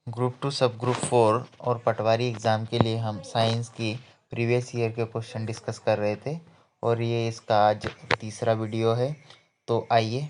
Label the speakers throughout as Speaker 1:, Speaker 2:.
Speaker 1: Group 2 सब group 4 और पटवारी exam के लिए हम साइंस की प्रीवियस ईयर के क्वेश्चन डिस्कस कर रहे थे और ये इसका आज तीसरा वीडियो है। तो आइए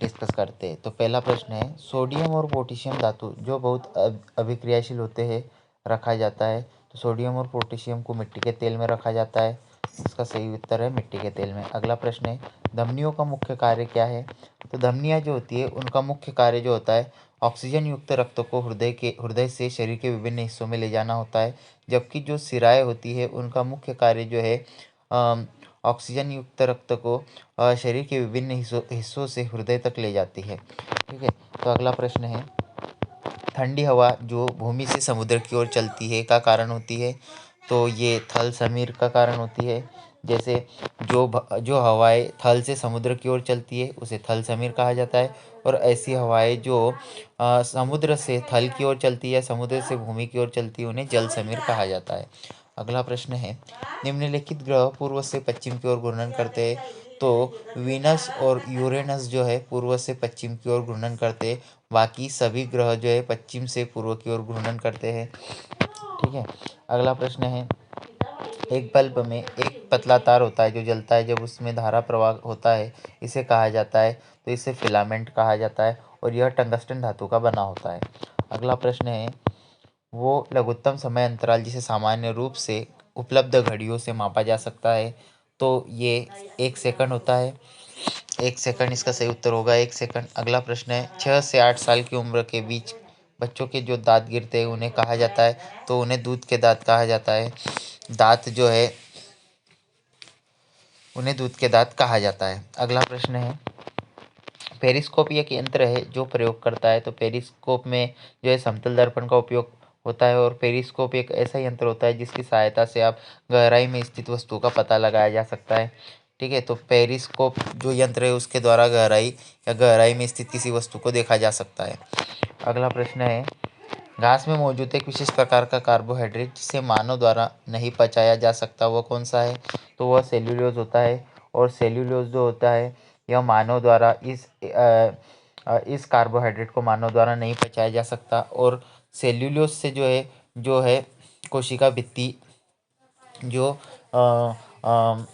Speaker 1: डिस्कस करते हैं। तो पहला प्रश्न है, सोडियम और पोटेशियम धातु जो बहुत अभिक्रियाशील होते हैं रखा जाता है। तो सोडियम और पोटेशियम को मिट्टी के तेल में रखा जाता है। इसका सही उत्तर है मिट्टी के तेल में। अगला प्रश्न है, धमनियों का मुख्य कार्य क्या है। तो धमनियाँ जो होती है उनका मुख्य कार्य जो होता है ऑक्सीजन युक्त रक्त को हृदय से शरीर के विभिन्न हिस्सों में ले जाना होता है। जबकि जो सिराएँ होती है उनका मुख्य कार्य जो है ऑक्सीजन युक्त रक्त को शरीर के विभिन्न हिस्सों से हृदय तक ले जाती है। ठीक है। तो अगला प्रश्न है, ठंडी हवा जो भूमि से समुद्र की ओर चलती है का कारण होती है। तो ये थल समीर का कारण होती है। जैसे जो हवाएं थल से समुद्र की ओर चलती है उसे थल समीर कहा जाता है, और ऐसी हवाएं जो समुद्र से थल की ओर चलती है, समुद्र से भूमि की ओर चलती है, उन्हें जल समीर कहा जाता है। अगला प्रश्न है, निम्नलिखित ग्रह पूर्व से पश्चिम की ओर घूर्णन करते हैं। तो वीनस और यूरेनस जो है पूर्व से पश्चिम की ओर घूर्णन करते हैं। बाकी सभी ग्रह जो है पश्चिम से पूर्व की ओर घूर्णन करते हैं। ठीक है। अगला प्रश्न है, एक बल्ब में एक पतला तार होता है जो जलता है जब उसमें धारा प्रवाह होता है, इसे कहा जाता है। तो इसे फिलामेंट कहा जाता है और यह टंगस्टन धातु का बना होता है। अगला प्रश्न है, वो लघुत्तम समय अंतराल जिसे सामान्य रूप से उपलब्ध घड़ियों से मापा जा सकता है। तो ये 1 सेकंड होता है। 1 सेकंड इसका सही उत्तर होगा, 1 सेकंड। अगला प्रश्न है, 6 से 8 साल की उम्र के बीच बच्चों के जो दांत गिरते हैं उन्हें कहा जाता है। तो उन्हें दूध के दांत कहा जाता है। दांत जो है उन्हें दूध के दांत कहा जाता है। अगला प्रश्न है, पेरिस्कोप एक यंत्र है जो प्रयोग करता है। तो पेरिस्कोप में जो है समतल दर्पण का उपयोग होता है, और पेरिस्कोप एक ऐसा यंत्र होता है जिसकी सहायता से आप गहराई में स्थित वस्तु का पता लगाया जा सकता है। ठीक है। तो पेरिस्कोप जो यंत्र है उसके द्वारा गहराई में स्थित किसी वस्तु को देखा जा सकता है। अगला प्रश्न है, घास में मौजूद एक विशेष प्रकार का कार्बोहाइड्रेट जिसे मानव द्वारा नहीं पचाया जा सकता, वह कौन सा है। तो वह सेल्यूलोज होता है, और सेल्यूलोज जो होता है यह मानव द्वारा इस कार्बोहाइड्रेट को मानव द्वारा नहीं पचाया जा सकता। और सेल्यूलोज से जो है कोशिका भित्ति जो अ, अ,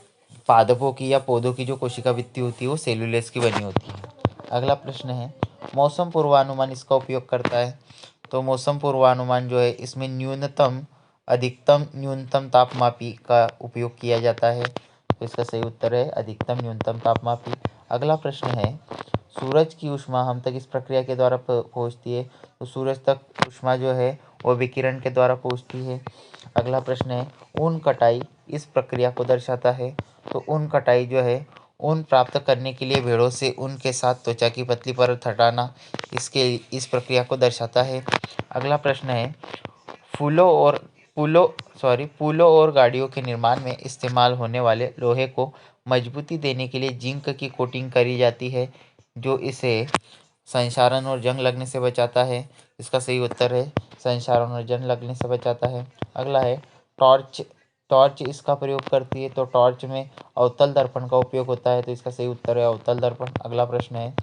Speaker 1: पादपों की या पौधों की जो कोशिका भित्ति होती है वो सेल्यूलोज की बनी होती है। अगला प्रश्न है, मौसम पूर्वानुमान इसका उपयोग करता है। तो मौसम पूर्वानुमान जो है इसमें न्यूनतम अधिकतम न्यूनतम तापमापी का उपयोग किया जाता है। तो इसका सही उत्तर है अधिकतम न्यूनतम तापमापी। अगला प्रश्न है, सूरज की ऊष्मा हम तक इस प्रक्रिया के द्वारा पहुंचती है। तो सूरज तक ऊष्मा जो है वो विकिरण के द्वारा पहुंचती है। अगला प्रश्न है, ऊन कटाई इस प्रक्रिया को दर्शाता है। तो ऊन कटाई जो है ऊन प्राप्त करने के लिए भेड़ों से ऊन के साथ त्वचा की पतली परत हटाना इस प्रक्रिया को दर्शाता है। अगला प्रश्न है, फूलों और पुलों और गाड़ियों के निर्माण में इस्तेमाल होने वाले लोहे को मजबूती देने के लिए जिंक की कोटिंग करी जाती है, जो इसे संक्षारण और जंग लगने से बचाता है। इसका सही उत्तर है संक्षारण और जंग लगने से बचाता है। अगला है, टॉर्च टॉर्च इसका प्रयोग करती है। तो टॉर्च में अवतल दर्पण का उपयोग होता है। तो इसका सही उत्तर है अवतल दर्पण। अगला प्रश्न है,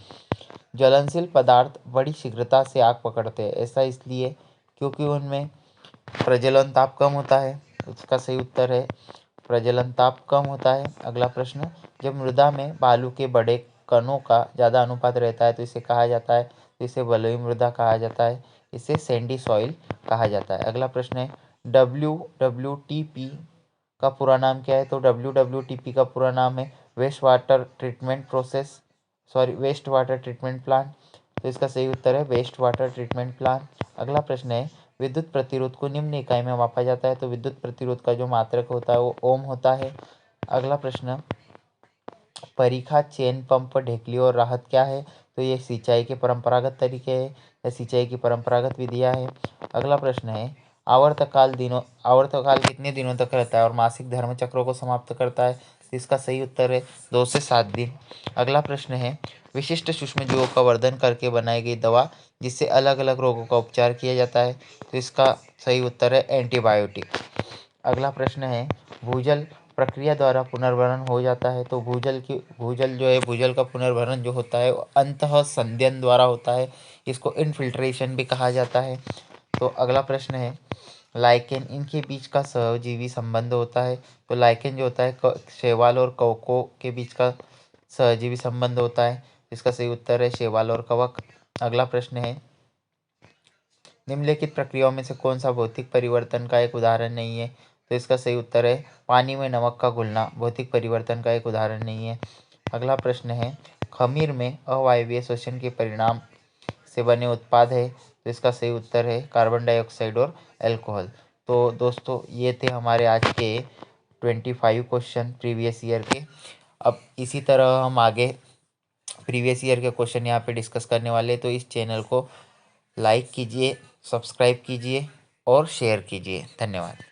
Speaker 1: ज्वलनशील पदार्थ बड़ी शीघ्रता से आग पकड़ते हैं, ऐसा इसलिए क्योंकि उनमें प्रज्वलन ताप कम होता है। इसका सही उत्तर है प्रज्वलन ताप कम होता है। अगला प्रश्न, जब मृदा में बालू के बड़े कणों का ज़्यादा अनुपात रहता है तो इसे कहा जाता है। तो इसे बलुई मृदा कहा जाता है, इसे सैंडी सॉइल कहा जाता है। अगला प्रश्न है, WWTP का पूरा नाम क्या है। तो WWTP का पूरा नाम है वेस्ट वाटर ट्रीटमेंट प्लांट। तो इसका सही उत्तर है वेस्ट वाटर ट्रीटमेंट प्लांट। अगला प्रश्न है, विद्युत प्रतिरोध को निम्न इकाई में मापा जाता है। तो विद्युत प्रतिरोध का जो मात्रक होता है वो ओम होता है। अगला प्रश्न, परीखा, चेन पंप, ढेकली और राहत क्या है। तो ये सिंचाई के परंपरागत तरीके हैं या सिंचाई की परंपरागत विधियां हैं। अगला प्रश्न है, आवर्तकाल कितने दिनों तक रहता है और मासिक धर्म चक्रों को समाप्त करता है। तो इसका सही उत्तर है 2 से 7 दिन। अगला प्रश्न है, विशिष्ट सूक्ष्म जीवों का वर्धन करके बनाई गई दवा जिससे अलग अलग रोगों का उपचार किया जाता है। तो इसका सही उत्तर है एंटीबायोटिक। अगला प्रश्न है, भूजल प्रक्रिया द्वारा पुनर्भरण हो जाता है। तो भूजल का पुनर्भरण जो होता है वो अंतः संध्यन द्वारा होता है। इसको इनफिल्ट्रेशन भी कहा जाता है। तो अगला प्रश्न है लाइकेन, इनके बीच का सहजीवी संबंध होता है। तो लाइकेन जो होता है शैवाल और कवकों के बीच का सहजीवी संबंध होता है। इसका सही उत्तर है शैवाल और कवक। अगला प्रश्न है निम्नलिखित प्रक्रियाओं में से कौन सा भौतिक परिवर्तन का एक उदाहरण नहीं है। तो इसका सही उत्तर है पानी में नमक का घुलना भौतिक परिवर्तन का एक उदाहरण नहीं है। अगला प्रश्न है खमीर में अवायवीय शोषण के परिणाम से बने उत्पाद है। तो इसका सही उत्तर है कार्बन डाइऑक्साइड और अल्कोहल। तो दोस्तों ये थे हमारे आज के 25 क्वेश्चन प्रीवियस ईयर के। अब इसी तरह हम आगे प्रीवियस ईयर के क्वेश्चन यहाँ पे डिस्कस करने वाले हैं। तो इस चैनल को लाइक कीजिए, सब्सक्राइब कीजिए और शेयर कीजिए। धन्यवाद।